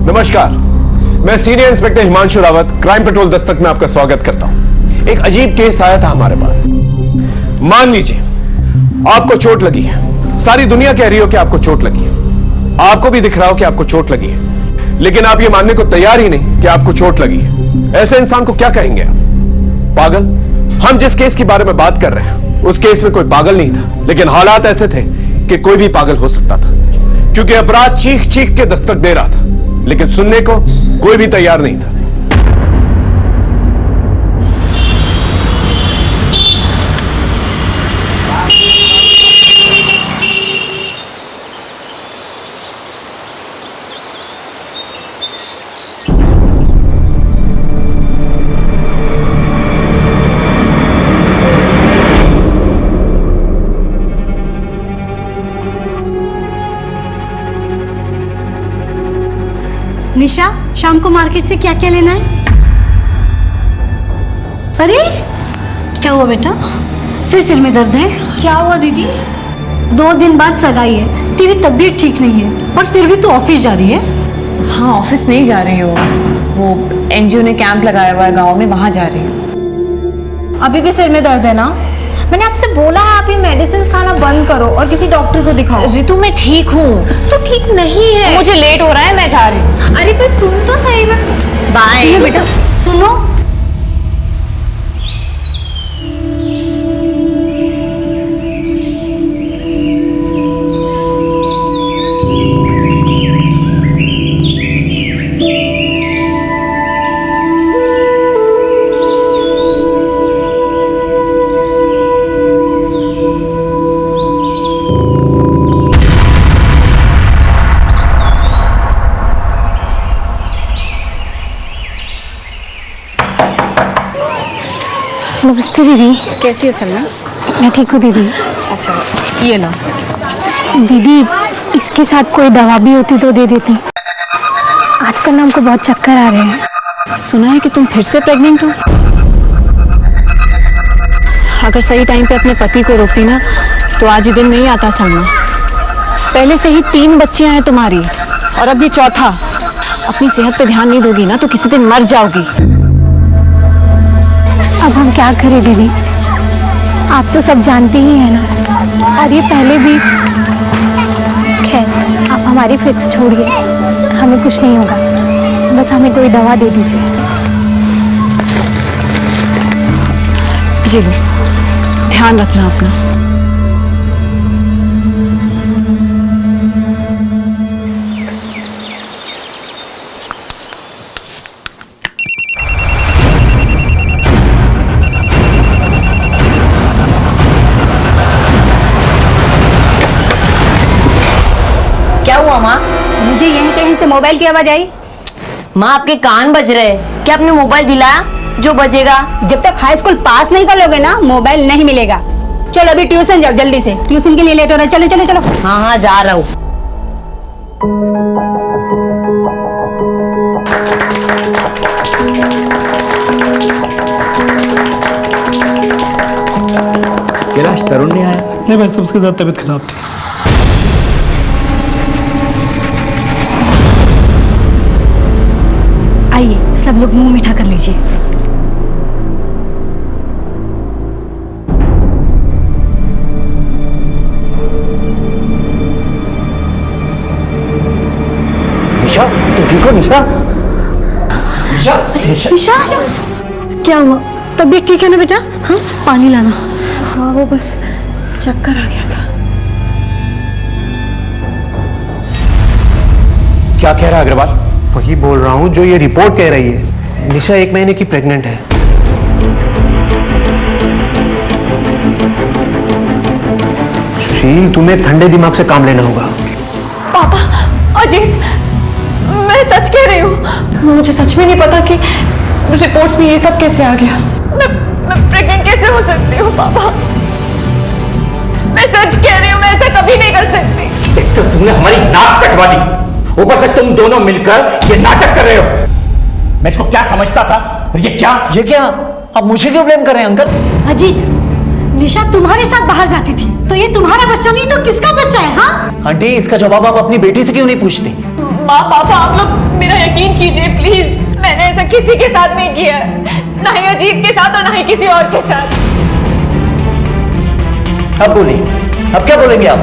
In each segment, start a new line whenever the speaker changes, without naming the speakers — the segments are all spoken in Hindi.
नमस्कार, मैं senior inspector Himanshu Rawat, crime petrol Dastak में आपका स्वागत करता हूं। एक अजीब केस आया था हमारे पास। मान लीजिए आपको चोट लगी है, सारी दुनिया कह रही हो कि आपको चोट लगी है, आपको भी दिख रहा हो कि आपको चोट लगी है, लेकिन आप ये मानने को तैयार ही नहीं कि आपको चोट लगी है। ऐसे इंसान को क्या कहेंगे आप? पागल? हम जिस केस के बारे में बात कर रहे हैं उस केस में कोई पागल नहीं था, लेकिन हालात ऐसे थे कि कोई भी पागल हो सकता था, क्योंकि अपराध चीख चीख के दस्तक दे रहा था, लेकिन सुनने को कोई भी तैयार नहीं था।
निशा, शाम को मार्केट से क्या क्या लेना है? अरे क्या हुआ बेटा, फिर सिर में दर्द है?
क्या हुआ दीदी?
2 दिन बाद सगाई है, तेरी तबीयत ठीक नहीं है और फिर भी तू ऑफिस जा रही है?
हाँ, ऑफिस नहीं जा रही हूँ, वो एनजीओ ने कैंप लगाया हुआ है गांव में, वहाँ जा रही हूँ।
अभी भी सिर में दर्द है ना? मैंने आपसे बोला है आप ये मेडिसिन खाना बंद करो और किसी डॉक्टर को दिखाओ।
रितु, मैं ठीक हूँ।
तो ठीक नहीं है,
मुझे लेट हो रहा है, मैं जा रही हूँ।
अरे पर सुन तो सही में।
बाय
बेटा सुनो,
नमस्ते दीदी।
कैसी हो सलमा?
मैं ठीक हूँ दीदी।
अच्छा, ये लो।
दीदी, इसके साथ कोई दवा भी होती तो दे देती। आजकल ना हमको बहुत चक्कर आ रहे हैं।
सुना है कि तुम फिर से प्रेग्नेंट हो। अगर सही टाइम पे अपने पति को रोकती ना तो आज ये दिन नहीं आता सलमा। पहले से ही 3 बच्चियां हैं तुम्हारी और अब ये चौथा। अपनी सेहत पे ध्यान नहीं दोगी ना तो किसी दिन मर जाओगी।
अब हम क्या करें दीदी, आप तो सब जानती ही हैं ना, और ये पहले भी। खैर, आप हमारी फिक्र छोड़िए, हमें कुछ नहीं होगा, बस हमें कोई दवा दे दीजिए।
ये लो, ध्यान रखना अपना।
क्या हुआ माँ?
मुझे यहीं कहीं से मोबाइल की आवाज आई।
माँ, आपके कान बज रहे। क्या आपने मोबाइल दिलाया जो बजेगा?
जब तक हाई स्कूल पास नहीं कर लोगे ना, मोबाइल नहीं मिलेगा। चलो अभी ट्यूशन जाओ जल्दी से, ट्यूशन के लिए लेट हो रहा है। चलो चलो चलो।
हाँ हाँ, जा रहा हूँ।
कैलाश, तरुण नहीं आया?
नहीं भाई, सबसे ज्यादा तबीयत खराब थी।
आइए सब लोग मुंह मीठा कर लीजिए।
निशा, तुम ठीक हो? निशा, निशा,
निशा, क्या हुआ? तबीयत ठीक है ना बेटा? हाँ, पानी लाना।
हाँ, वो बस चक्कर आ गया था।
क्या कह रहा है अग्रवाल?
वही बोल रहा हूँ जो ये रिपोर्ट कह रही है। निशा 1 महीने की प्रेग्नेंट है। सुशील, तुम्हें ठंडे दिमाग से काम लेना होगा।
पापा, अजीत, मैं सच कह रही हूँ। मुझे सच में नहीं पता कि रिपोर्ट्स में ये सब कैसे आ गया। मैं प्रेग्नेंट कैसे हो सकती हूँ पापा? मैं सच कह रही हूँ, मैं ऐसा कभी नहीं कर सकती।
एक तो तुमने हमारी नाक कटवा दी, ऊपर से तुम दोनों मिलकर ये नाटक कर रहे हो। मैं इसको क्या समझता था, और ये क्या?
अब मुझे क्यों ब्लेम कर रहे हैं अंकल?
अजीत, निशा तुम्हारे साथ बाहर जाती थी तो ये तुम्हारा बच्चा नहीं तो किसका बच्चा है? हाँ
आंटी, इसका जवाब आप अपनी बेटी से क्यों नहीं पूछती?
माँ पापा आप लोग मेरा यकीन कीजिए प्लीज, मैंने ऐसा किसी के साथ नहीं किया है, ना ही अजीत के साथ और ना ही किसी और के साथ।
अब बोलिए, अब क्या बोलेंगे आप?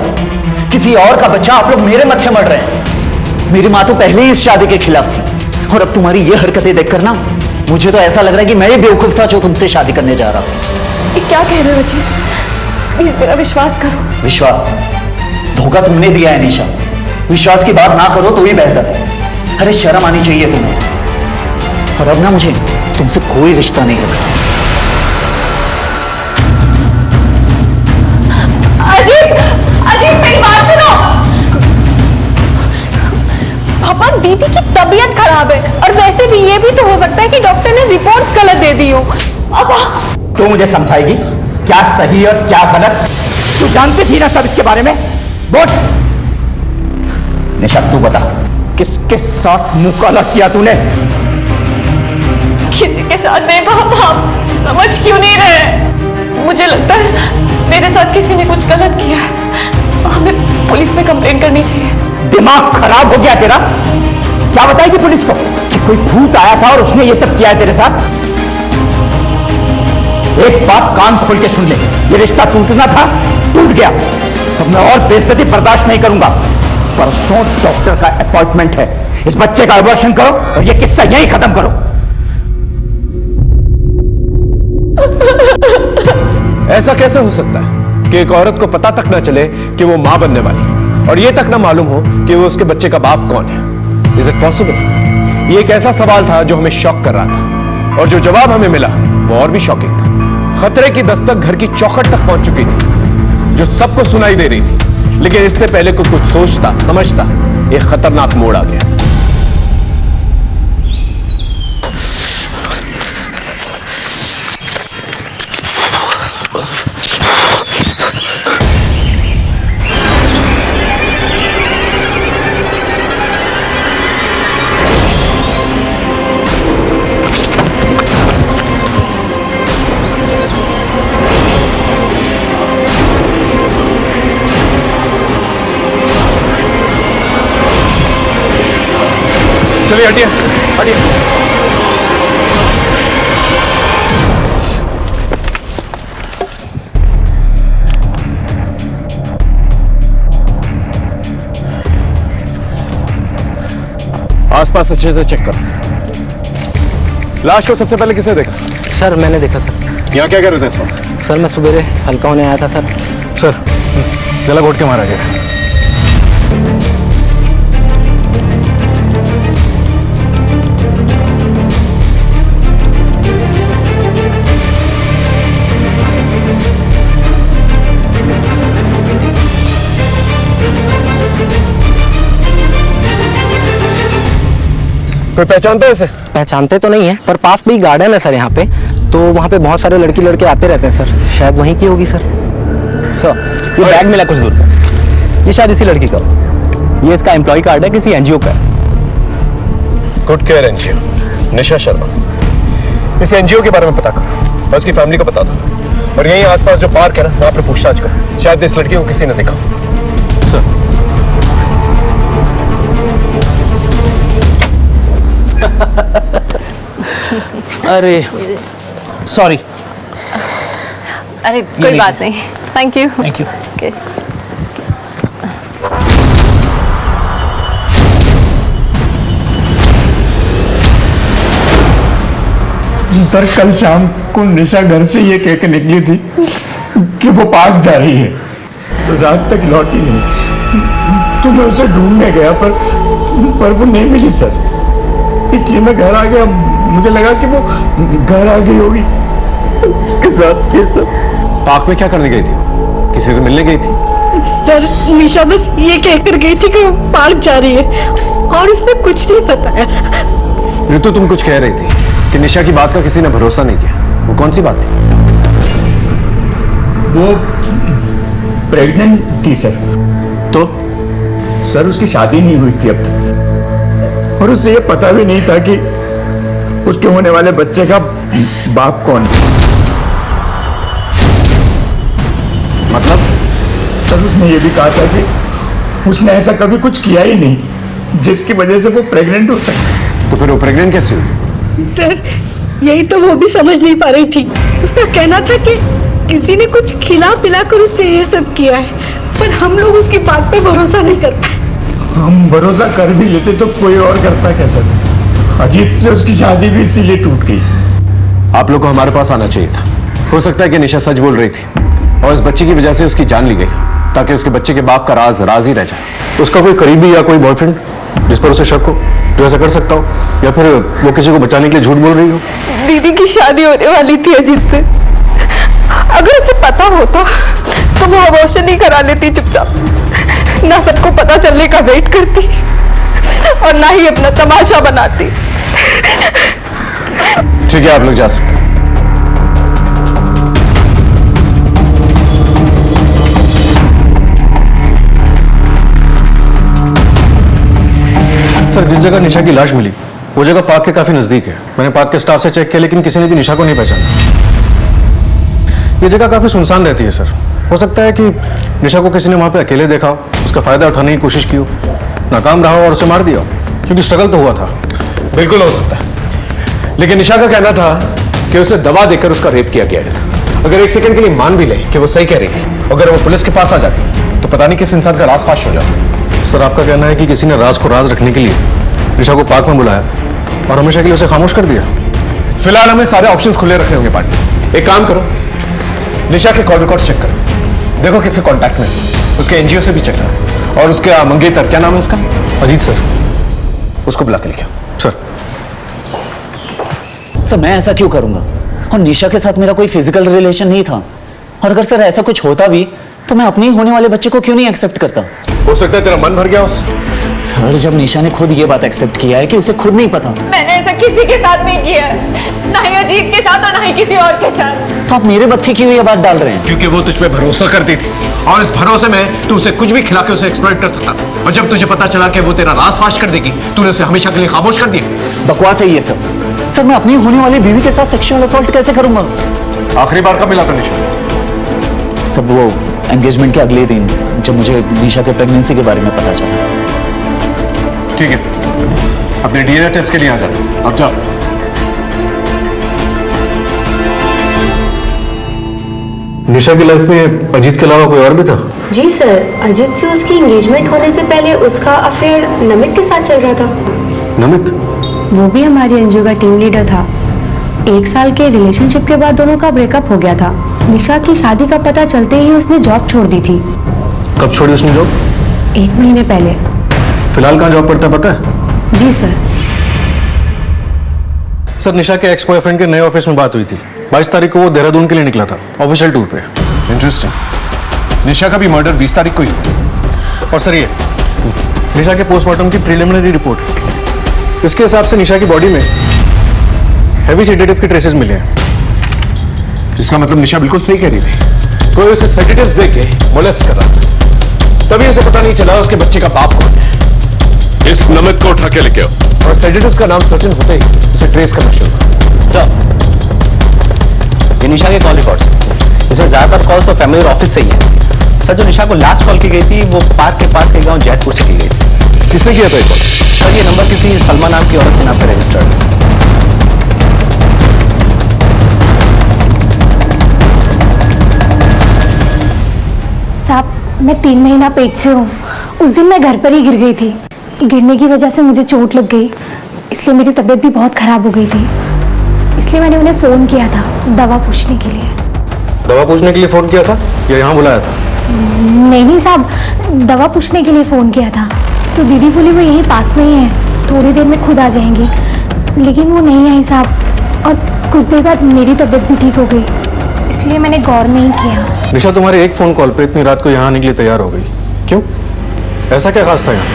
किसी और का बच्चा, आप लोग मेरे मत्थे मर रहे हैं। मेरी माँ तो पहले ही इस शादी के खिलाफ थी, और अब तुम्हारी ये हरकतें देखकर ना मुझे तो ऐसा लग रहा है कि मैं ही बेवकूफ था जो तुमसे शादी करने जा रहा हूं।
ये क्या कह रहे हो अजीत? प्लीज मेरा विश्वास करो।
विश्वास? धोखा तुमने दिया है निशा, विश्वास की बात ना करो तो ही बेहतर है। अरे शर्म आनी चाहिए तुम्हें। और अब ना मुझे तुमसे कोई रिश्ता नहीं रखा।
अजीत, अजीत मेरी बात सुनो। पापा दीदी की तबीयत खराब है, और वैसे भी ये भी तो हो सकता है कि डॉक्टर ने रिपोर्ट्स गलत दे दी हो। पापा
तू मुझे समझाएगी क्या सही और क्या गलत? तू जानती थी ना सब इसके बारे में? बोल निशा, तू बता किसके साथ मुंह काला किया तूने?
किसी के साथ नहीं पापा, आप समझ क्यों नहीं रहे? मुझे लगता है मेरे साथ किसी ने कुछ गलत किया है, हमें पुलिस में कंप्लेंट करनी चाहिए।
दिमाग खराब हो गया तेरा? क्या बताएगी पुलिस को कि कोई भूत आया था और उसने ये सब किया है तेरे साथ? एक बात कान खोल के सुन ले, ये रिश्ता टूटना था, टूट गया। अब मैं और बेइज्जती बर्दाश्त नहीं करूंगा। परसों डॉक्टर का अपॉइंटमेंट है, इस बच्चे का अबॉर्शन करो और ये किस्सा यहीं खत्म करो।
ऐसा कैसे हो सकता है कि एक औरत को पता तक ना चले कि वो मां बनने वाली, और ये तक ना मालूम हो कि वो उसके बच्चे का बाप कौन है? Is it possible? ये एक ऐसा सवाल था जो हमें शॉक कर रहा था, और जो जवाब हमें मिला वो और भी शॉकिंग था। खतरे की दस्तक घर की चौखट तक पहुंच चुकी थी, जो सबको सुनाई दे रही थी, लेकिन इससे पहले कोई कुछ सोचता समझता एक खतरनाक मोड़ आ गया। चलिए हटिए हटिए। आसपास अच्छे से चेक करो। लाश को सबसे पहले किसे देखा?
सर मैंने देखा सर।
यहाँ क्या कर रहे थे इस वक्त?
सर मैं सुबह हल्का होने आया था सर।
सर गला घोट के मारा गया। कोई पहचानता है इसे?
पहचानते तो नहीं है, पर पास में ही गार्डन है सर यहाँ पे, तो वहाँ पे बहुत सारे लड़की लड़के आते रहते हैं सर। शायद वहीं की होगी सर।
सर ये बैग मिला कुछ दूर पर, ये शायद इसी लड़की का, ये इसका एम्प्लॉय कार्ड है, किसी एनजीओ का है।
Good care NGO, Nisha Sharma. इस एनजीओ के बारे में पता करो और उसकी फैमिली को बता दो, और यहीं आसपास जो पार्क है ना वहां पर पूछताछ करो, शायद इस लड़की को किसी ने देखा। सर
अरे सॉरी।
अरे कोई बात नहीं, thank you.
Thank you.
Okay.
Sir कल शाम को निशा घर से ये कह के निकली थी कि वो पार्क जा रही है, तो रात तक लौटी नहीं। तो मैं उसे ढूंढने गया पर वो नहीं मिली सर, इसलिए मैं घर आ गया। मुझे लगा कि वो घर आ गई होगी। उसके साथ ये सब।
पार्क में क्या करने गई थी? किसी से मिलने गई थी?
सर निशा बस ये कहकर गई थी कि वो पार्क जा रही है, और उसने कुछ नहीं बताया।
ऋतु तुम कुछ कह रही थी कि निशा की बात का किसी ने भरोसा नहीं किया, वो कौन सी बात थी?
वो प्रेग्नेंट थी सर।
तो
सर उसकी शादी नहीं हुई थी अब तक, और उसे ये पता भी नहीं था कि उसके होने वाले बच्चे का बाप कौन है।
मतलब?
सर उसने ये भी कहा था कि उसने ऐसा कभी कुछ किया ही नहीं, जिसकी वजह से वो प्रेग्नेंट हो सके।
तो फिर वो प्रेग्नेंट कैसे हुई?
सर यही तो वो भी समझ नहीं पा रही थी। उसका कहना था कि किसी ने कुछ खिला पिला कर उससे ये सब किया है, पर हम लोग उसकी बात पे भरोसा नहीं कर पाए।
हम भरोसा कर भी लेते तो कोई और करता कैसे? अजीत से उसकी शादी भी इसीलिए टूट गई।
आप लोग को हमारे पास आना चाहिए था। हो सकता है कि निशा सच बोल रही थी और इस बच्चे की वजह से उसकी जान ली गई, ताकि उसके बच्चे के बाप का राज राज ही रह जाए।
उसका कोई करीबी या कोई बॉयफ्रेंड जिस पर उसे शक हो, जो ऐसा कर सकता हो, या फिर वो किसी को बचाने के लिए झूठ बोल रही हो?
दीदी की शादी होने वाली थी अजीत से। अगर उसे पता होता तो वो अबॉर्शन नहीं करा लेती चुपचाप, ना सबको पता चलने का वेट करती और ना ही अपना तमाशा बनाती।
ठीक है, आप लोग जा सकते हैं।
सर, जिस जगह निशा की लाश मिली वो जगह पार्क के काफी नजदीक है। मैंने पार्क के स्टाफ से चेक किया, लेकिन किसी ने भी निशा को नहीं पहचाना। ये जगह काफी सुनसान रहती है सर। हो सकता है कि निशा को किसी ने वहां पे अकेले देखा हो, उसका फायदा उठाने की कोशिश की हो, नाकाम रहा हो और उसे मार दिया हो, क्योंकि स्ट्रगल तो हुआ था।
बिल्कुल हो सकता है, लेकिन निशा का कहना था कि उसे दवा देकर उसका रेप किया गया था। अगर एक सेकंड के लिए मान भी ले कि वो सही कह रही थी, अगर वो पुलिस के पास आ जाती तो पता नहीं किस इंसान का राज फाश हो जाता।
सर, आपका कहना है कि किसी ने राज को राज रखने के लिए निशा को पार्क में बुलाया और हमेशा के लिए उसे खामोश कर दिया?
फिलहाल हमें सारे ऑप्शंस खुले रखने होंगे पार्टी। एक काम करो, निशा के कॉल रिकॉर्ड चेक करो, देखो किसके कांटेक्ट में, उसके एनजीओ से भी चेक करो, और उसके मंगेतर, क्या नाम है उसका?
अजीत सर।
उसको बुला के लेके आओ।
सर मैं ऐसा क्यों करूंगा? और निशा के साथ मेरा कोई फिजिकल रिलेशन नहीं था, और अगर सर ऐसा कुछ होता भी तो मैं अपने ही होने वाले बच्चे को क्यों नहीं एक्सेप्ट करता?
हो सकता है तेरा मन भर गया उससे।
सर, जब निशा ने खुद ये बात एक्सेप्ट किया है कि उसे खुद नहीं पता,
मैंने ऐसा किसी के साथ नहीं किया है, ना ही अजीत के साथ और ना ही किसी और के साथ।
तो आप मेरे मत्थे क्यों ये बात डाल रहे हैं?
क्योंकि वो तुझ पे भरोसा करती थी, और इस भरोसे में तू उसे कुछ भी खिला के उसे एक्सप्लॉइट कर सकता था, और जब तुझे पता चला कि वो तेरा राज फाश कर देगी, तूने उसे हमेशा के लिए खामोश कर दिया।
बकवास है ये सब। सर, मैं अपनी होने वाली बीवी के साथ सेक्सुअल असॉल्ट कैसे करूंगा?
आखिरी बार कब मिला था निशा से?
सब वो एंगेजमेंट के अगले दिन, जब मुझे निशा के प्रेगनेंसी के बारे में पता चला।
ठीक है, अपने डीएनए टेस्ट के लिए आ जाना। अब जाओ।
निशा की लाइफ में अजीत के अलावा कोई और भी था?
जी सर, अजीत से उसकी एंगेजमेंट होने से पहले उसका अफेयर नमित के साथ चल रहा था।
नमित?
वो भी हमारी एनजीओ का टीम लीडर था। 1 साल के रिलेशनशिप के बाद दोनों का ब्रेकअप हो गया था। निशा की शादी का पता चलते ही उसने जॉब छोड़ दी थी।
कब छोड़ी उसने जॉब?
1 महीने पहले।
फिलहाल कहाँ जॉब करता है पता है?
जी सर।
सर, निशा के एक्स बॉयफ्रेंड के नए ऑफिस में बात हुई थी। 22 तारीख को वो देहरादून के लिए निकला था, ऑफिशियल टूर पे।
इंटरेस्टिंग। निशा का भी मर्डर 20 तारीख को ही हुआ।
और सर, ये निशा के पोस्टमार्टम की प्रिलिमिनरी रिपोर्ट, इसके हिसाब से निशा की बॉडी में हैवी सेडेटिव के ट्रेसेस मिले हैं।
इसका मतलब निशा बिल्कुल सही कह रही थी, कोई उसे सेडेटिव्स देके मोलेस्ट कर रहा था, तभी उसे पता नहीं चला उसके बच्चे का बाप कौन है।
इस नमित को उठा के लेके आओ।
और सेडेटिव्स का नाम सर्टेन होते ही उसे ट्रेस करना शुरू हुआ।
सर, ये निशा के कॉल रिकॉर्ड्स हैं। इसमें ज्यादातर कॉल तो फैमिली और ऑफिस से ही है। सर, जो निशा को लास्ट कॉल की गई थी वो पार्क के पास के गांव जैतपुर से की गई थी।
किसने किया था ये कॉल?
सर, ये नंबर किसी सलमा नाम की औरत के नाम पर रजिस्टर्ड है।
साहब, मैं 3 महीना पेट से हूँ। उस दिन मैं घर पर ही गिर गई थी। गिरने की वजह से मुझे चोट लग गई, इसलिए मेरी तबीयत भी बहुत खराब हो गई थी। इसलिए मैंने उन्हें फ़ोन किया था दवा पूछने के लिए।
दवा पूछने के लिए फ़ोन किया था या यहाँ बुलाया था?
नहीं साहब, दवा पूछने के लिए फ़ोन किया था। तो दीदी बोली वो यहीं पास में ही है, थोड़ी देर में खुद आ जाएंगी, लेकिन वो नहीं आई साहब। और कुछ देर बाद मेरी तबीयत भी ठीक हो गई, इसलिए मैंने गौर नहीं किया।
निशा तुम्हारे एक फ़ोन कॉल पे इतनी रात को यहाँ आने के लिए तैयार हो गई, क्यों? ऐसा क्या खास था यहाँ?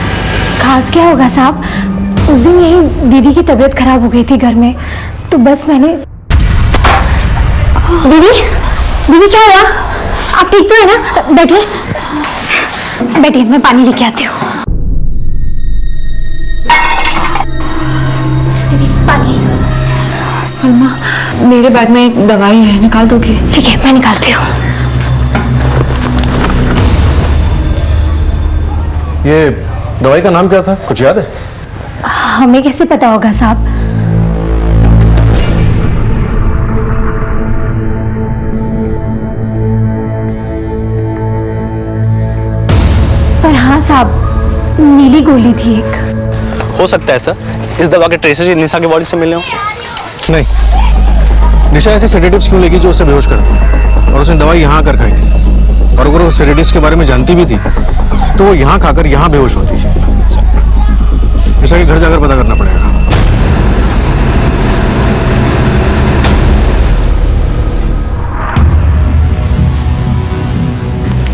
खास क्या होगा साहब, उस दिन यही दीदी की तबीयत खराब हो गई थी घर में, तो बस मैंने। दीदी, दीदी क्या हुआ? आप ठीक तो है ना? बैठिए बैठिए, मैं पानी लेके आती हूँ। दीदी पानी।
सलमा, मेरे बैग में एक दवाई है, निकाल दोगी?
ठीक है, मैं निकालती हूँ।
ये दवाई का नाम क्या था, कुछ याद है?
हमें कैसे पता होगा साहब? पर हाँ साहब, नीली गोली थी एक।
हो सकता है सर, इस दवा के ट्रेसेस निशा की बॉडी से मिले हों।
नहीं, निशा ऐसे सेडेटिव्स क्यों लेगी जो उसे बेहोश कर दे? और उसने दवाई यहाँ आकर खाई थी, और अगर वो सेडेटिव्स के बारे में जानती भी थी तो वो यहाँ खाकर यहाँ बेहोश होती है। निशा के घर जाकर पता करना पड़ेगा।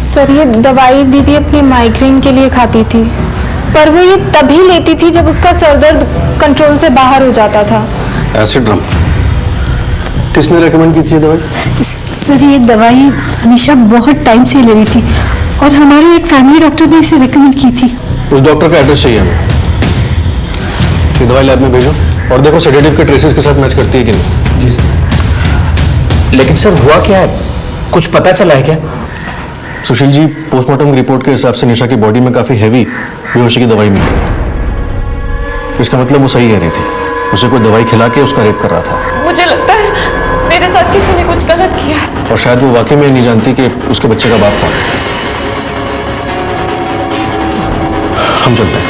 सर, ये दवाई दीदी अपनी माइग्रेन के लिए खाती थी, पर वो ये तभी लेती थी जब उसका सर दर्द कंट्रोल से बाहर हो जाता था।
एसिड ड्रम किसने रेकमेंड की थी ये दवाई?
सर, ये दवाई निशा बहुत टाइम से ले रही थी और हमारे एक फैमिली डॉक्टर ने इसे रेकमेंड की थी।
उस डॉक्टर का एड्रेस चाहिए हमें। ये दवाई लैब में भेजो और देखो सेडेटिव के ट्रेसेस के साथ मैच करती है कि नहीं।
जी सर। लेकिन सर हुआ क्या है, कुछ पता चला है क्या?
सुशील जी, पोस्टमार्टम रिपोर्ट के हिसाब से निशा की बॉडी में काफी हैवी बेहोशी की दवाई मिली है। इसका मतलब वो सही कह रही थी, उसे कोई दवाई खिला के उसका रेप कर रहा था।
मुझे लगता है मेरे साथ किसी ने कुछ गलत किया है।
और शायद वो वाकई में नहीं जानती कि उसके बच्चे का बाप कौन है। हम चलते हैं।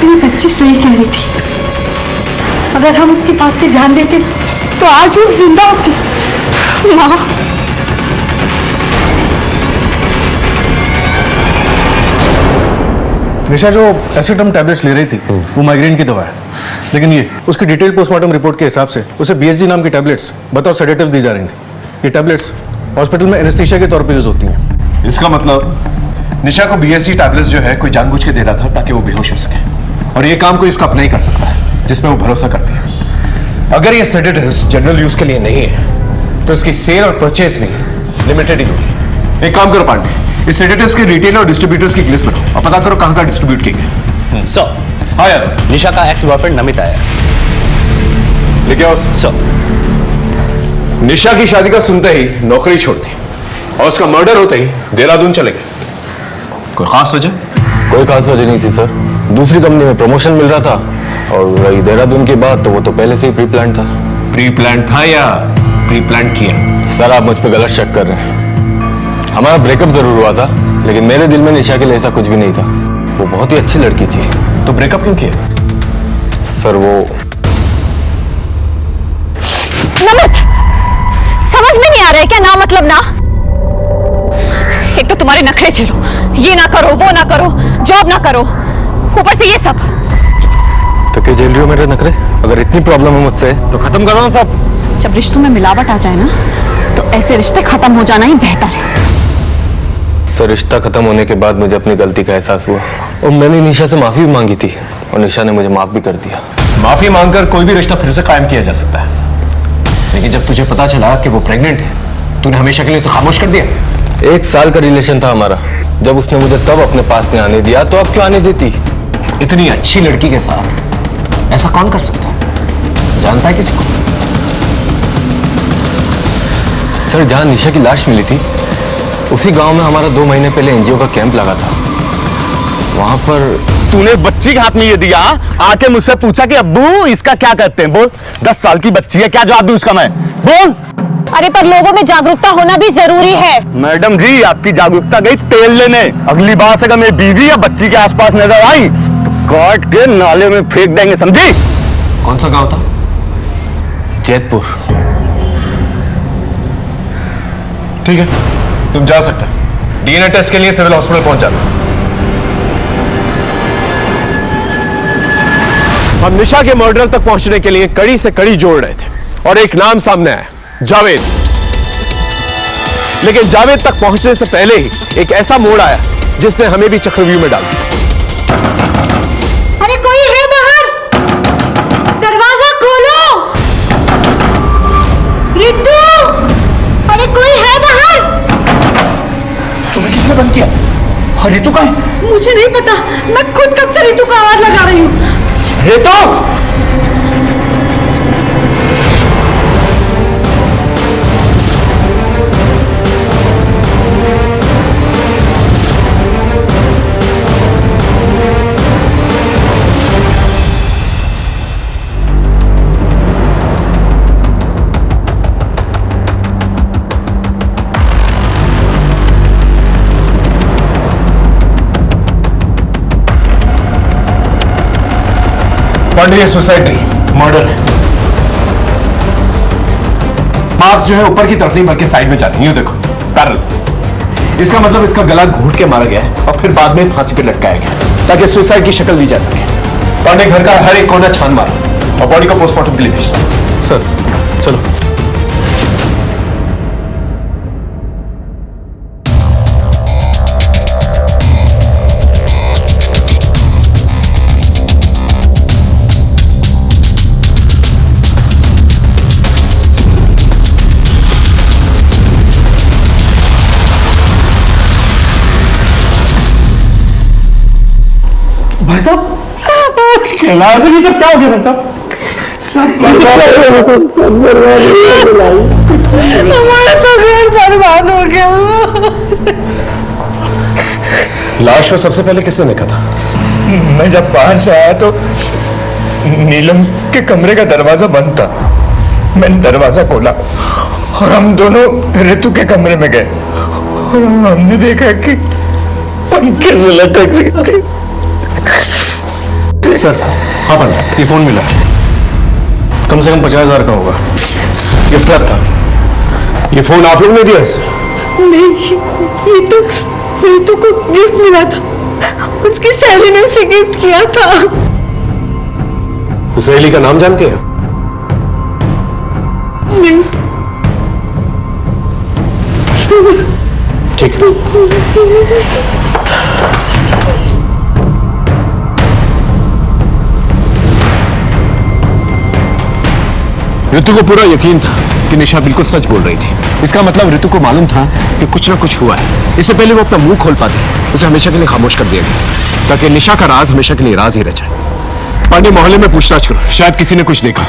मेरी बच्ची सही कह रही थी, अगर हम उसकी बात पे ध्यान देते तो आज वो जिंदा होती। माँ,
निशा जो एसिडम टैबलेट्स ले रही थी वो माइग्रेन की दवा है, लेकिन ये उसकी डिटेल पोस्टमार्टम रिपोर्ट के हिसाब से उसे बीएसजी नाम की टैबलेट्स बताओ सेडेटिव दी जा रही थी। ये टैबलेट्स हॉस्पिटल में एनेस्थीसिया के तौर पे यूज होती हैं।
इसका मतलब निशा को बीएसजी टैबलेट्स जो है कोई जानबूझ के दे रहा था ताकि वो बेहोश हो सके, और ये काम कोई इसका अपना ही कर सकता है जिसमें वो भरोसा करती है। अगर ये सेडेटिव्स जनरल यूज के लिए नहीं है तो इसकी सेल और परचेज भी लिमिटेड ही होगी। एक काम करो पांडे, इस सेडेटिव्स के रिटेलर और डिस्ट्रीब्यूटर्स की लिस्ट बनाओ और पता करो कहां का डिस्ट्रीब्यूट किए गए।
सर,
हाँ यार,
निशा का एक्स बॉयफ्रेंड नमित आया है।
लेके आओ
सर।
निशा की शादी का सुनते ही नौकरी छोड़ दी और उसका मर्डर होते ही देहरादून चले गए। कोई खास वजह?
कोई खास वजह नहीं थी सर, दूसरी कंपनी में प्रमोशन मिल रहा था, और रही देहरादून की बात तो वो तो पहले से ही प्री प्लान था।
प्री प्लान था या प्री प्लान किया?
सर, आप मुझ पे गलत शक कर रहे हैं। हमारा ब्रेकअप जरूर हुआ था, लेकिन मेरे दिल में निशा के लिए ऐसा कुछ भी नहीं था। वो बहुत ही अच्छी लड़की थी।
तो ब्रेकअप क्यों किया?
सर वो
नमित, समझ में नहीं आ रहा है क्या ना मतलब ना? एक तो तुम्हारे नखरे झेलो, ये ना करो वो ना करो, जॉब ना करो, ऊपर से ये सब।
तो क्या झेल रही हो मेरे नखरे? अगर इतनी प्रॉब्लम है मुझसे तो खत्म करो ना सब।
जब रिश्तों में मिलावट आ जाए ना तो ऐसे रिश्ते खत्म हो जाना ही बेहतर है।
सर, रिश्ता खत्म होने के बाद मुझे अपनी गलती का एहसास हुआ और मैंने निशा से माफी भी मांगी थी, और निशा ने मुझे माफ भी कर दिया।
माफी मांगकर कोई भी रिश्ता फिर से कायम किया जा सकता है, लेकिन जब तुझे पता चला कि वो प्रेग्नेंट है, तूने हमेशा के लिए उसे खामोश कर दिया।
1 साल का रिलेशन था हमारा, जब उसने मुझे तब अपने पास नहीं आने दिया तो अब क्यों आने देती?
इतनी अच्छी लड़की के साथ ऐसा कौन कर सकता है? जानता है किसी को?
सर, जहां निशा की लाश मिली थी उसी गांव में हमारा 2 महीने पहले एनजीओ का कैंप लगा था। वहां पर
तूने बच्ची के हाथ में ये दिया, आके मुझसे पूछा कि अब्बू इसका क्या करते हैं? बोल, 10 साल की बच्ची है, क्या जवाब दूं इसका मैं? बोल।
अरे पर लोगों में जागरूकता होना भी जरूरी है।
मैडम जी, आपकी जागरूकता गई तेल लेने। अगली बार से अगर मेरी बीवी या बच्ची के आसपास नजर आई तो काट के नाले में फेंक देंगे, समझी?
कौन सा गांव था?
जैतपुर।
ठीक है, तुम जा सकते हो। डीएनए टेस्ट के लिए सिविल हॉस्पिटल पहुंच जाना। हम निशा के मर्डर तक पहुंचने के लिए कड़ी से कड़ी जोड़ रहे थे और एक नाम सामने आया, जावेद। लेकिन जावेद तक पहुंचने से पहले ही एक ऐसा मोड़ आया जिसने हमें भी चक्रव्यूह में डाल दिया।
अरे कोई है बाहर? दरवाजा खोलो। रितु, अरे कोई है बाहर?
तुम्हें किसने बंद किया? और रितु कहाँ है?
मुझे नहीं पता, मैं खुद कब से रितु का आवाज लगा रही हूँ।
रितु!
पांडे ये सुसाइड नहीं, मर्डर है। मार्क्स जो है ऊपर की तरफ नहीं बल्कि साइड में जाते हैं, यूं देखो, पैरेलल। इसका मतलब इसका गला घोट के मारा गया है और फिर बाद में फांसी पे लटकाया गया ताकि सुसाइड की शक्ल दी जा सके। पांडे घर का हर एक कोना छान मारा और बॉडी को पोस्टमार्टम के लिए भेजना।
सर चलो।
भाई साहब कैलाश ये सब क्या हो गया भाई साहब?
हमारा तो घर बर्बाद हो गया।
लाश को सबसे पहले किसने देखा था?
मैं जब बाहर से आया तो नीलम के कमरे का दरवाजा बंद था। मैंने दरवाजा खोला और हम दोनों ऋतु के कमरे में गए और हमने देखा कि पंखे से लटक रही थी।
सर हाँ पांडे, ये फोन मिला, कम से कम 50,000 का होगा, गिफ्ट रैप था।
ये फोन आप लोग ने दिया इसे?
नहीं, ये तो को गिफ्ट मिला था। उसकी सहेली ने उसे गिफ्ट किया था।
उस सहेली का नाम जानती है?
नहीं।
ठीक है। ऋतु को पूरा यकीन था कि निशा बिल्कुल सच बोल रही थी। इसका मतलब ऋतु को मालूम था कि कुछ ना कुछ हुआ है। इससे पहले वो अपना मुंह खोल पाते उसे हमेशा के लिए खामोश कर दिया गया ताकि निशा का राज हमेशा के लिए राज ही रह जाए। पांडे मोहल्ले में पूछताछ करो, शायद किसी ने कुछ देखा।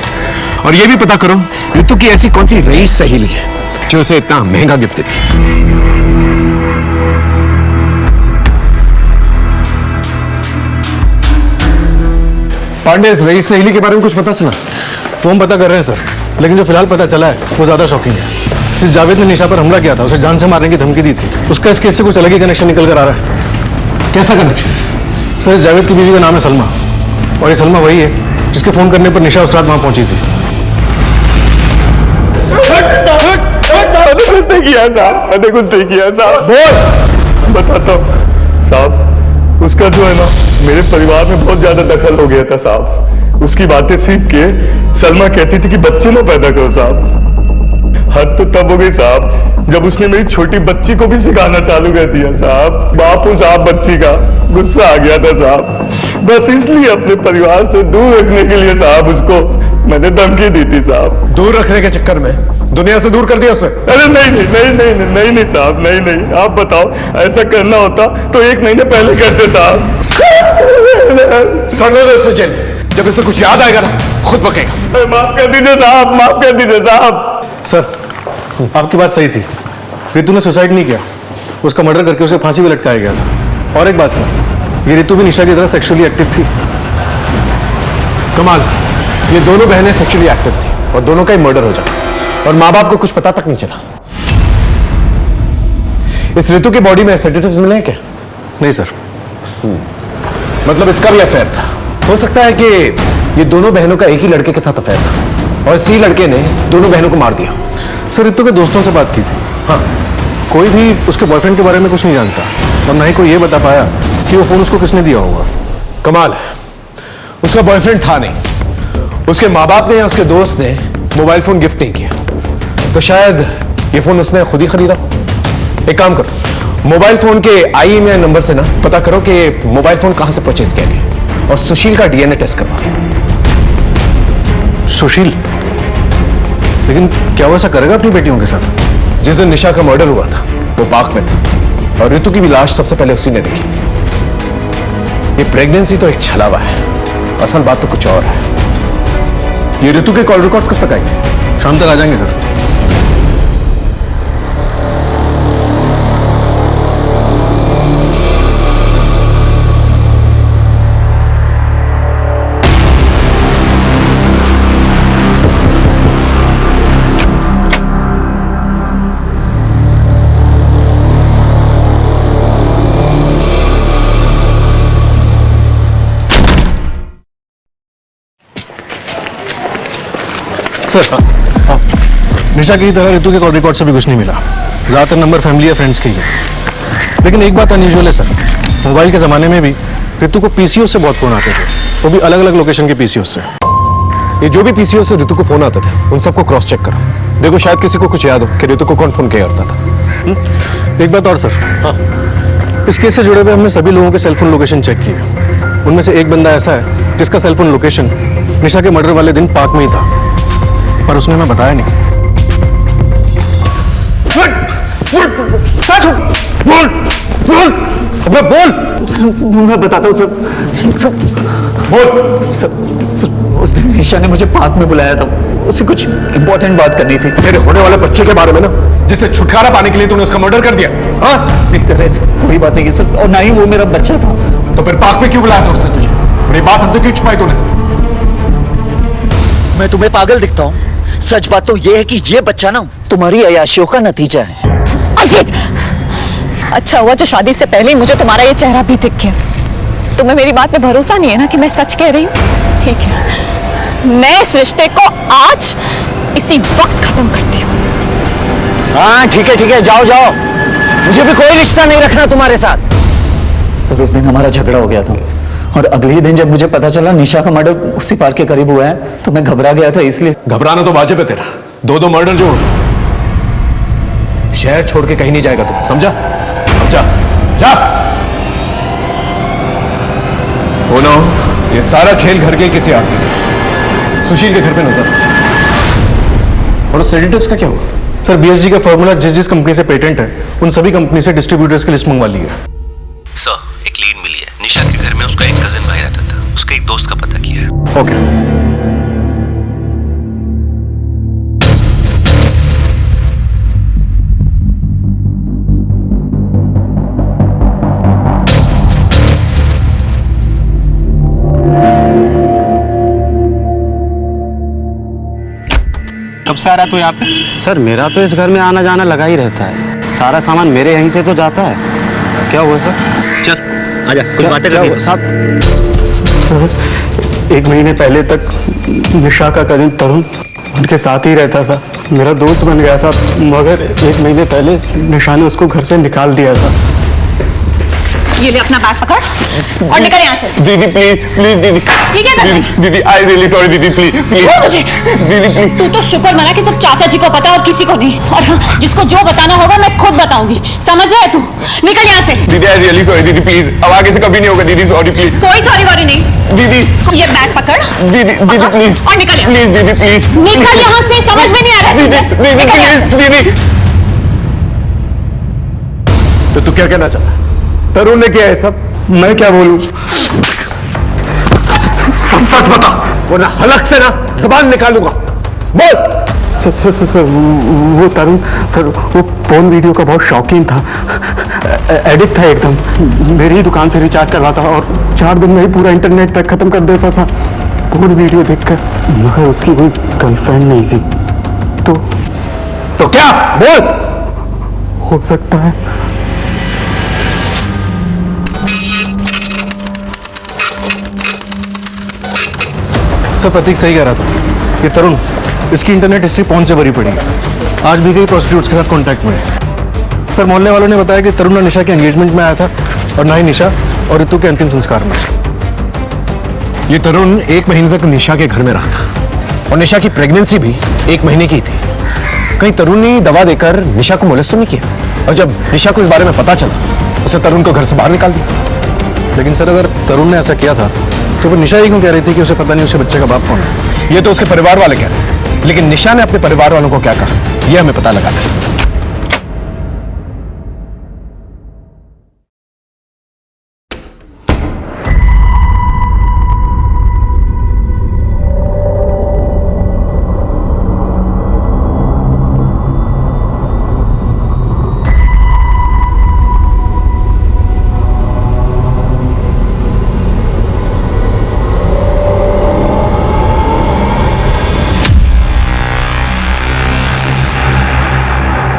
और ये भी पता करो ऋतु की ऐसी कौन सी रईस सहेली है जो उसे इतना महंगा गिफ्ट देती। पांडे, इस रईस सहेली के बारे में कुछ पता चला?
वो हम पता कर रहे हैं सर, लेकिन जो फिलहाल पता चला है वो ज्यादा शॉकिंग है। जिस जावेद ने निशा पर हमला किया था, उसे जान से मारने की धमकी दी थी, उसका इस केस से कुछ अलग ही कनेक्शन निकल कर आ रहा है।
कैसा कनेक्शन?
सर इस जावेद की बीवी का नाम है सलमा, और ये सलमा वही है जिसके फोन करने पर निशा उस रात वहां पहुंची थी।
किया साहब, मैंने कुछ नहीं किया साहब। बोल बताता हूँ साहब, उसका जो है ना मेरे परिवार में बहुत ज्यादा दखल हो गया था साहब। उसकी बातें सीख के सलमा कहती थी कि बच्चे ना पैदा करो साहब। हद तो तब हो गई साहब जब उसने मेरी छोटी बच्ची को भी सिखाना चालू कर दिया साहब। बापू साहब बच्ची का गुस्सा आ गया था साहब। बस इसलिए अपने परिवार से दूर रखने के लिए साहब उसको मैंने धमकी दी थी साहब।
दूर रखने के चक्कर में दुनिया से दूर कर दिया उसे?
अरे नहीं नहीं नहीं नहीं नहीं नहीं नहीं साहब, नहीं नहीं। आप बताओ, ऐसा करना होता तो 1 महीने पहले करते साहब।
सड़ने दो उसे जेल, जब इसे कुछ याद आएगा ना खुद बकेगा।
माफ कर दीजिए साहब, माफ कर दीजिए साहब।
सर आपकी बात सही थी, ऋतु ने सुसाइड नहीं किया, उसका मर्डर करके उसे फांसी पे लटकाया गया था। और एक बात सर, ये ऋतु भी निशा की तरह सेक्सुअली एक्टिव थी।
कमाल, ये दोनों बहनें सेक्सुअली एक्टिव थी और दोनों का ही मर्डर हो जाता और माँ बाप को कुछ पता तक नहीं चला। इस ऋतु की बॉडी में सेडेटिव्स मिले हैं क्या?
नहीं सर।
मतलब इसका भी अफेयर था। हो सकता है कि ये दोनों बहनों का एक ही लड़के के साथ अफेयर था और इसी लड़के ने दोनों बहनों को मार दिया।
सर ऋतु के दोस्तों से बात की थी,
हाँ,
कोई भी उसके बॉयफ्रेंड के बारे में कुछ नहीं जानता और ना ही कोई ये बता पाया कि वो फोन उसको किसने दिया होगा।
कमाल है, उसका बॉयफ्रेंड था नहीं, उसके माँ बाप ने या उसके दोस्त ने मोबाइल फोन गिफ्ट नहीं किया, तो शायद ये फोन उसने खुद ही खरीदा। एक काम करो, मोबाइल फोन के IMEI नंबर से ना पता करो कि मोबाइल फोन कहां से परचेज किया गया और सुशील का DNA टेस्ट करवाओ।
सुशील? लेकिन क्या वो ऐसा करेगा अपनी बेटियों के साथ?
जिस दिन निशा का मर्डर हुआ था वो पार्क में था और ऋतु की भी लाश सबसे पहले उसी ने देखी। ये प्रेगनेंसी तो एक छलावा है, असल बात तो कुछ और है। ये ऋतु के कॉल रिकॉर्ड्स कब तक आएंगे?
शाम तक आ जाएंगे सर। सर हाँ, निशा की तरह ऋतु के कॉल रिकॉर्ड से भी कुछ नहीं मिला। ज़्यादातर नंबर फैमिली या फ्रेंड्स के ही है। लेकिन एक बात अनयूजुअल है सर, मोबाइल के ज़माने में भी ऋतु को पीसीओ से बहुत फ़ोन आते थे, वो भी अलग अलग लोकेशन के पीसीओ से।
ये जो भी पीसीओ से ऋतु को फोन आते थे उन सबको क्रॉस चेक करो। देखो शायद किसी को कुछ याद हो कि ऋतु को कौन फोन किया करता था।
एक बात और सर, हाँ, इस केस से जुड़े हुए हमने सभी लोगों के सेलफोन लोकेशन चेक किए। उनमें से एक बंदा ऐसा है जिसका सेलफोन लोकेशन निशा के मर्डर वाले दिन पार्क में ही था, पर उसने हमें बताया नहीं।
बोल बोल अबे बोल। मैं बताता हूँ सर। बोल सर, उस दिन निशा ने मुझे पार्क में बुलाया था, उसे कुछ इंपॉर्टेंट बात करनी थी।
तेरे होने वाले बच्चे के बारे में ना, जिससे छुटकारा पाने के लिए तूने उसका मर्डर कर दिया।
हाँ नहीं सर, ऐसी कोई बात नहीं है सर, और ना ही वो मेरा बच्चा था।
तो फिर पार्क में क्यों बुलाया था उसने तुझे? और ये बात हमसे क्यों छुपाई तूने?
मैं तुम्हें पागल दिखता हूँ? सच बात तो ये है कि ये बच्चा ना तुम्हारी अय्याशियों का नतीजा है।
अजीत, अच्छा हुआ जो शादी से पहले ही मुझे तुम्हारा ये चेहरा भी दिख गया। तुम्हें मेरी बात पे भरोसा नहीं है ना कि मैं सच कह रही हूँ? ठीक है, मैं इस रिश्ते को आज इसी वक्त खत्म करती हूँ।
हाँ ठीक है, जाओ जाओ, मुझे भी कोई रिश्ता नहीं रखना तुम्हारे साथ। सर उस दिन हमारा झगड़ा हो गया था, और अगले ही दिन जब मुझे पता चला निशा का मर्डर उसी पार्क के करीब हुआ है तो मैं घबरा गया था। इसलिए
घबराना तो वाजिब है तेरा। दो मर्डर जो शहर छोड़ के कहीं नहीं जाएगा तू, समझा? अब जा जा। हो ना हो, ये सारा खेल घर के किसी आदमी का, सुशील के घर पे नजर। और उस सेडेटिव्स का क्या हुआ?
सर बीएसजी का फॉर्मूला जिस कंपनी से पेटेंट है उन सभी कंपनी से डिस्ट्रीब्यूटर्स की लिस्ट मंगवा ली है।
सर एक लीड मिली है, निशा के घर में उसका एक कजिन भाई रहता था, उसके एक दोस्त का पता किया है।
ओके।
कब से आ रहा तू यहाँ पे?
सर मेरा तो इस घर में आना जाना लगा ही रहता है, सारा सामान मेरे यहीं से तो जाता है। क्या हुआ सर?
चल आजा, कुछ बातें करेंगे।
सर 1 महीने पहले तक निशा का कजिन तरुण उनके साथ ही रहता था, मेरा दोस्त बन गया था, मगर 1 महीने पहले निशा ने उसको घर से निकाल दिया था।
ये ले अपना बैग पकड़ और निकल यहाँ से।
दीदी प्लीज दीदी।
ठीक है
दीदी आई रियली सॉरी दीदी, प्लीज
छोड़ मुझे।
दीदी प्लीज।
तू तो शुक्र मना कि सब चाचा जी को पता और किसी को नहीं, और हाँ, जिसको जो बताना होगा मैं खुद बताऊंगी, समझ रहे तू? निकल यहाँ से।
दीदी आई रियली सॉरी दीदी, प्लीज अब आगे से कभी नहीं होगा दीदी, सॉरी प्लीज।
कोई सॉरी वॉरी नहीं
दीदी।
ये बैग पकड़
दीदी प्लीज
और निकल यहाँ।
प्लीज दीदी प्लीज
निकल यहाँ से, समझ में नहीं आ रहा तुझे?
दीदी प्लीज दीदी।
तो तू क्या कहना चाहता है? तरुण ने किया है सब?
मैं क्या बोलूं?
सच बता वरना हलक से ना जुबान निकाल दूंगा। बोल।
सर वो तरुण सर वो पोर्न वीडियो का बहुत शौकीन था, एडिक्ट था एकदम। मेरी ही दुकान से रिचार्ज करवाता और 4 दिन में ही पूरा इंटरनेट पैक खत्म कर देता था पोर्न वीडियो देखकर, मगर उसकी कोई गर्लफ्रेंड नहीं थी। तो
क्या? बोल।
हो सकता है
सर प्रतीक सही कह रहा था, ये तरुण इसकी इंटरनेट हिस्ट्री पॉर्न से भरी पड़ी है, आज भी कई प्रोस्टिट्यूट्स के साथ कांटेक्ट में है। सर मोहल्ले वालों ने बताया कि तरुण निशा के एंगेजमेंट में आया था और ना ही निशा और ऋतु के अंतिम संस्कार में।
ये तरुण 1 महीने तक निशा के घर में रहा था और निशा की प्रेगनेंसी भी 1 महीने की थी। कहीं तरुण ने दवा देकर निशा को मोलेस्ट तो नहीं किया? और जब निशा को इस बारे में पता चला उसे तरुण को घर से बाहर निकाल दिया।
लेकिन सर अगर तरुण ने ऐसा किया था तो वो निशा ही क्यों कह रही थी कि उसे पता नहीं उसके बच्चे का बाप कौन है?
ये तो उसके परिवार वाले कह रहे हैं, लेकिन निशा ने अपने परिवार वालों को क्या कहा यह हमें पता लगाना है।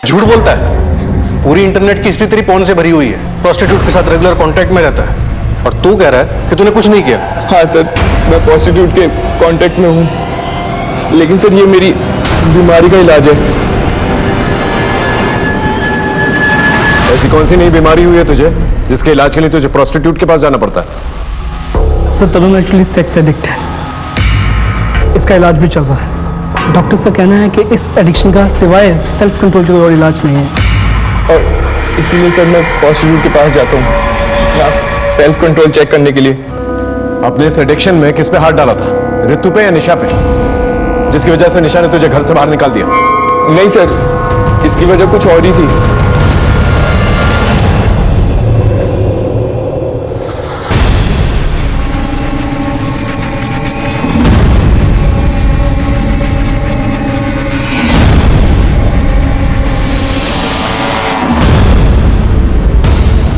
झूठ बोलता है, पूरी इंटरनेट की हिस्ट्री तेरी पॉर्न से भरी हुई है, प्रोस्टिट्यूट के साथ रेगुलर कांटेक्ट में रहता है और तू कह रहा है कि तूने कुछ नहीं किया।
हाँ सर मैं प्रोस्टिट्यूट के कांटेक्ट में हूँ।
लेकिन सर ये मेरी बीमारी का इलाज है।
ऐसी कौन सी नई बीमारी हुई है तुझे जिसके इलाज के लिए तुझे प्रोस्टिट्यूट के पास जाना पड़ता है?
सर तरुण एक्चुअली सेक्स एडिक्ट है, इसका इलाज भी चल रहा है। डॉक्टर का कहना है कि इस एडिक्शन का सिवाय सेल्फ कंट्रोल के और इलाज नहीं है।
और इसीलिए सर मैं प्रोस्टिट्यूट के पास जाता हूँ सेल्फ कंट्रोल चेक करने के लिए।
अपने इस एडिक्शन में किस पे हाथ डाला था, ऋतु पे या निशा पे, जिसकी वजह से निशा ने तुझे घर से बाहर निकाल दिया?
नहीं सर, इसकी वजह कुछ और ही थी।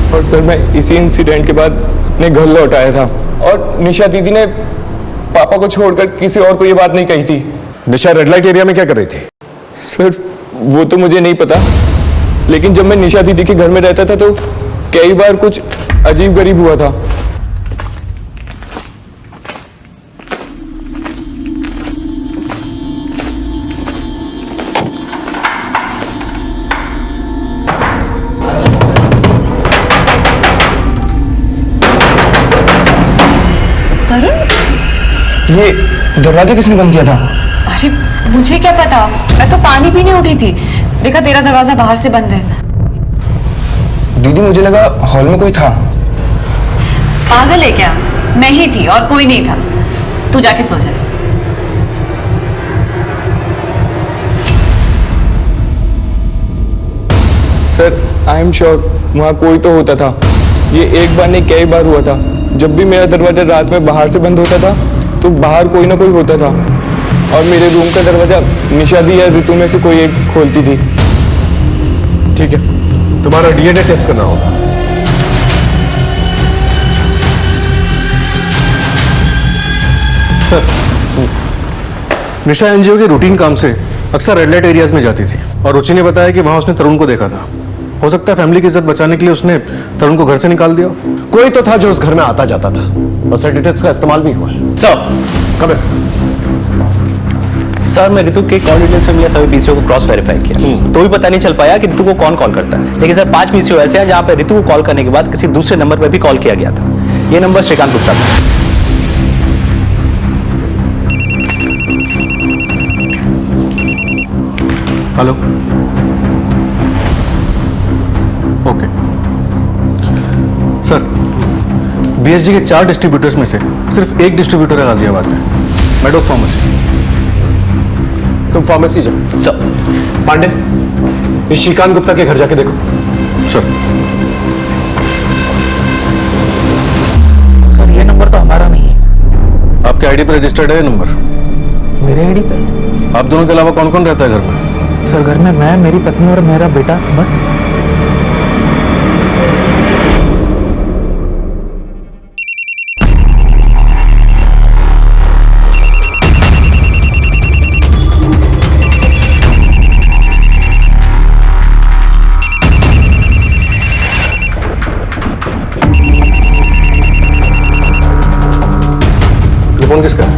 और सर मैं इसी इंसिडेंट के बाद अपने घर लौट आया था और निशा दीदी ने पापा को छोड़कर किसी और को ये बात नहीं कही थी।
निशा रेड लाइट एरिया में क्या कर रही थी?
सर वो तो मुझे नहीं पता, लेकिन जब मैं निशा दीदी के घर में रहता था तो कई बार कुछ अजीब गरीब हुआ था। ये दरवाजा किसने बंद किया था?
अरे मुझे क्या पता, मैं तो पानी पीने उठी थी, देखा तेरा दरवाजा बाहर से बंद है।
दीदी मुझे लगा हॉल में कोई था।
पागल है क्या? मैं ही थी और कोई नहीं था। तू जाके सो जा।
सर आई एम श्योर वहाँ कोई तो होता था। ये एक बार नहीं कई बार हुआ था। जब भी मेरा दरवाजा रात में बाहर से बंद होता था तो बाहर कोई ना कोई होता था और मेरे रूम का दरवाजा निशा दी या ऋतु में से कोई एक खोलती थी।
ठीक है, तुम्हारा डीएनए टेस्ट करना होगा।
सर, निशा एनजीओ के रूटीन काम से अक्सर रेड लाइट एरियाज में जाती थी और रुचि ने बताया कि वहां उसने तरुण को देखा था। हो सकता है फैमिली की इज्जत बचाने के लिए उसने तरुण को घर से निकाल दिया।
कोई तो था जो उस घर में आता जाता था और सर्टिफिकेट्स का इस्तेमाल भी हुआ।
सर
कब
सर मैं ऋतु के कॉल डिटेल्स में मिले सभी पीसीओ को क्रॉस वेरीफाई किया तो भी पता नहीं चल पाया कि ऋतु को कौन कॉल करता है। लेकिन सर 5 पीसीओ ऐसे हैं जहां पे ऋतु को कॉल करने के बाद किसी दूसरे नंबर पर भी कॉल किया गया था। ये नंबर श्रीकांत गुप्ता था।
हेलो, ओके सर, बीएसजी के 4 डिस्ट्रीब्यूटर्स में से सिर्फ एक डिस्ट्रीब्यूटर है गाजियाबाद में, मेडोक फार्मेसी।
तुम फार्मेसी जाओ।
सर
पांडे, इस श्रीकांत गुप्ता के घर जाके देखो।
सर
सर ये नंबर तो हमारा नहीं है।
आपके आईडी पर रजिस्टर्ड है नंबर?
मेरे आईडी पे?
आप दोनों के अलावा कौन कौन रहता है घर में?
सर घर में मैं, मेरी पत्नी और मेरा बेटा, बस।
फोन किसका है?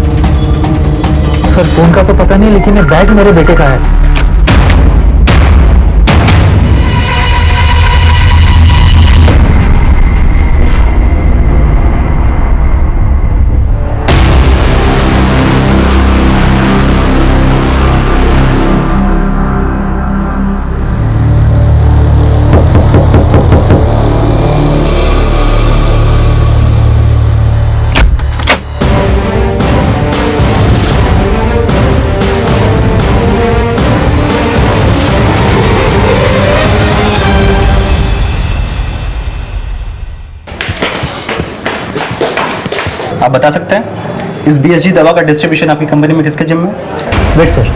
सर फोन का तो पता नहीं, लेकिन ये बैग मेरे बेटे का है।
आप बता सकते हैं इस बीएसजी दवा का डिस्ट्रीब्यूशन आपकी कंपनी में किसके जिम्मे है?
वेट सर,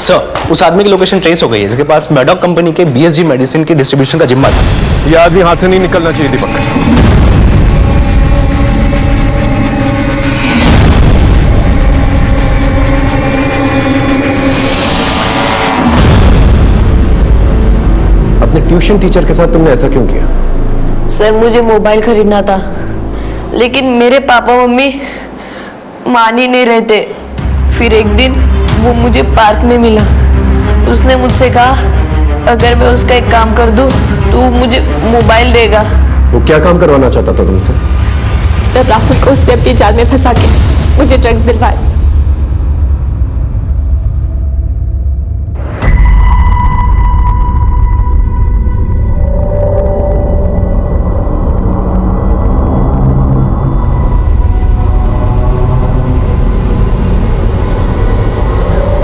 सर उस आदमी की लोकेशन ट्रेस हो गई है जिसके पास मेडोक कंपनी के बीएसजी मेडिसिन के डिस्ट्रीब्यूशन का जिम्मा था।
यह आदमी हाथ से नहीं निकलना चाहिए दीपक। ट्यूशन टीचर के साथ तुमने ऐसा क्यों किया?
सर मुझे मोबाइल खरीदना था, लेकिन मेरे पापा मम्मी मान ही नहीं रहे थे। फिर एक दिन वो मुझे पार्क में मिला। उसने मुझसे कहा अगर मैं उसका एक काम कर दूं तो वो मुझे मोबाइल देगा।
वो क्या काम करवाना चाहता था तुमसे?
सर राहुल को उसने अपनी जाल में फंसा के मुझे ड्रग्स दिलवाए।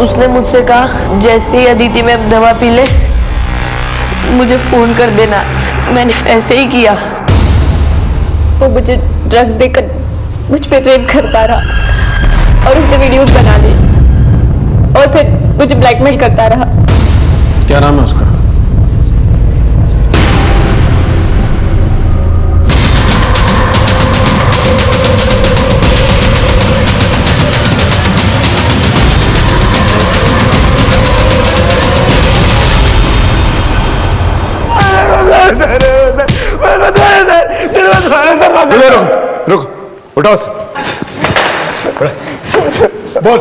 उसने मुझसे कहा जैसे ही अदिति में दवा पी ले मुझे फोन कर देना। मैंने ऐसे ही किया।
वो मुझे ड्रग्स देकर मुझ पे रेप करता रहा और उसने वीडियोस बना ली और फिर मुझे ब्लैकमेल करता रहा।
क्या नाम है उसका?
रुको, उठाओ बोल।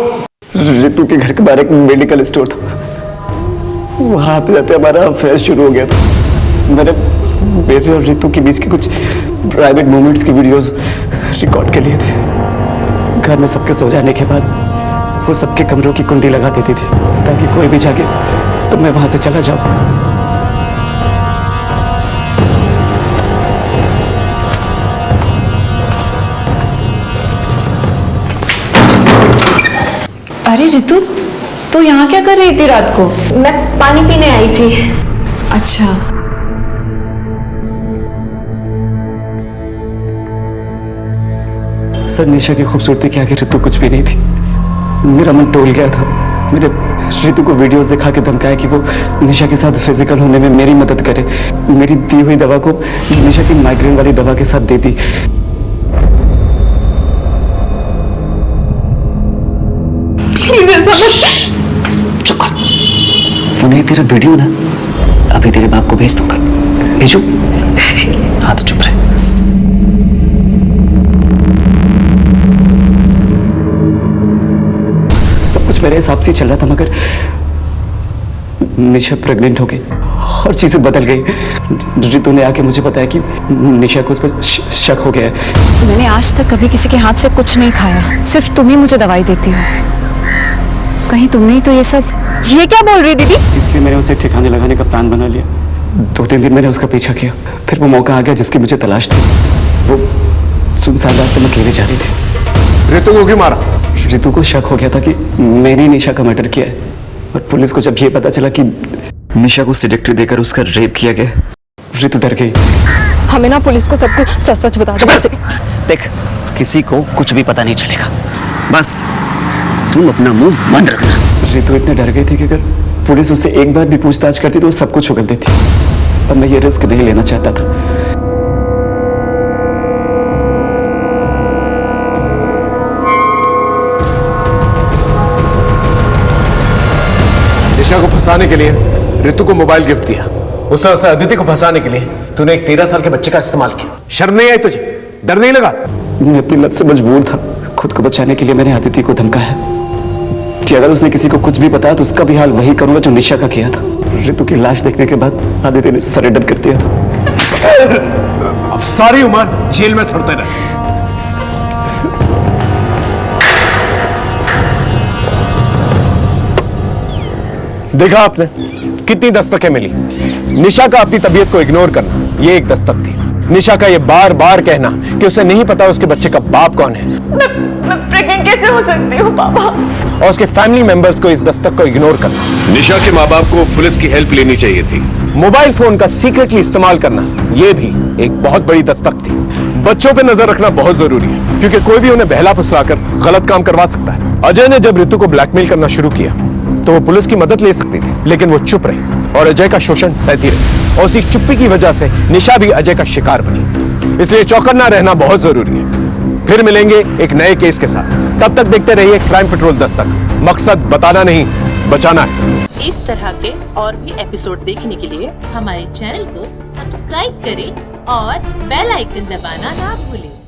रितु के घर के बाहर एक मेडिकल स्टोर था, वहां आते जाते हमारा अफेयर शुरू हो गया था। मैंने मेरे और रितु के बीच के कुछ प्राइवेट मोमेंट्स की वीडियोस रिकॉर्ड कर लिए थे। घर में सबके सो जाने के बाद वो सबके कमरों की कुंडी लगा देती थी ताकि कोई भी जागे तो मैं वहां से चला जाऊं।
अरे रितु, तो यहाँ क्या कर रही थी रात को?
मैं पानी पीने आई थी।
अच्छा।
सर निशा की खूबसूरती के आगे रितु कुछ भी नहीं थी। मेरा मन टोल गया था। मेरे रितु को वीडियोस दिखा के धमकाया कि वो निशा के साथ फिजिकल होने में मेरी मदद करे। मेरी दी हुई दवा को निशा की माइग्रेन वाली दवा के साथ दे दी। चुप कर। वो नहीं तेरा वीडियो ना, अभी तेरे बाप को भेज दूंगा। भेजू? हाँ तो चुप रहे। सब कुछ मेरे हिसाब से चल रहा था, मगर निशा प्रेग्नेंट हो गई और चीजें बदल गई। रितु ने आके मुझे बताया कि निशा को उस पर शक हो गया है।
मैंने आज तक कभी किसी के हाथ से कुछ नहीं खाया, सिर्फ तुम ही मुझे दवाई देती हो। कहीं तुमने ही तो ये सब। ये क्या बोल रही दीदी?
इसलिए मैंने उसे ठिकाने लगाने का प्लान बना लिया। 2-3 दिन मैंने उसका पीछा किया, फिर वो मौका आ गया जिसकी मुझे तलाश थी। वो सुनसान रास्ते में अकेले जा रही थी।
रितु को क्यों मारा?
रितु को शक हो गया था कि मैंने निशा का मर्डर किया है, और पुलिस को जब ये पता चला कि निशा को सेडेक्टिव देकर उसका रेप किया गया, रितु डर गई।
हमें ना पुलिस को सब कुछ सच सच बता दो।
देख, किसी को कुछ भी पता नहीं चलेगा, बस तुम अपना मुंह बंद रखना। रितु इतने डर गई थी कि अगर पुलिस उससे एक बार भी पूछताछ करती तो वो सब कुछ उगल देती। पर मैं ये रिस्क नहीं लेना चाहता था।
निशा को फंसाने के लिए रितु को मोबाइल गिफ्ट दिया। उस तरह से अदिति को फंसाने के लिए तूने एक 13 साल के बच्चे का इस्तेमाल किया। शर्म नहीं आई तुझे? डर नहीं लगा?
मैं अपनी लत से मजबूर था। खुद को बचाने के लिए मैंने अदिति को धमकाया कि अगर उसने किसी को कुछ भी बताया तो उसका भी हाल वही करूंगा जो निशा का किया था। रितु की लाश देखने के बाद अदिति ने सरेंडर कर दिया था।
अब सारी उम्र जेल में सड़ते रहे। देखा आपने कितनी दस्तकें मिली। निशा का अपनी तबीयत को इग्नोर करना ये एक दस्तक थी। निशा का ये बार बार कहना कि उसे नहीं पता उसके बच्चे का बाप कौन है।
मैं प्रेग्नेंट कैसे हो सकती हूँ पापा?
और उसके फैमिली मेंबर्स को इस दस्तक को इग्नोर करना।
निशा के माँ बाप को पुलिस की हेल्प लेनी चाहिए थी।
मोबाइल फोन का सीक्रेटली इस्तेमाल करना ये भी एक बहुत बड़ी दस्तक थी। बच्चों पे नजर रखना बहुत जरूरी है, क्योंकि कोई भी उन्हें बहला फुसलाकर गलत काम करवा सकता है। अजय ने जब रितु को ब्लैकमेल करना शुरू किया तो वो पुलिस की मदद ले सकती थी, लेकिन वो चुप रही और अजय का शोषण सहती रही। और उसी चुप्पी की वजह से निशा भी अजय का शिकार बनी। इसलिए चौकन्ना रहना बहुत जरूरी है। फिर मिलेंगे एक नए केस के साथ। तब तक देखते रहिए क्राइम पेट्रोल दस्तक। मकसद बताना नहीं, बचाना है।
इस तरह के और भी एपिसोड देखने के लिए हमारे चैनल को सब्सक्राइब करें और बेल आइकन दबाना ना भूलें।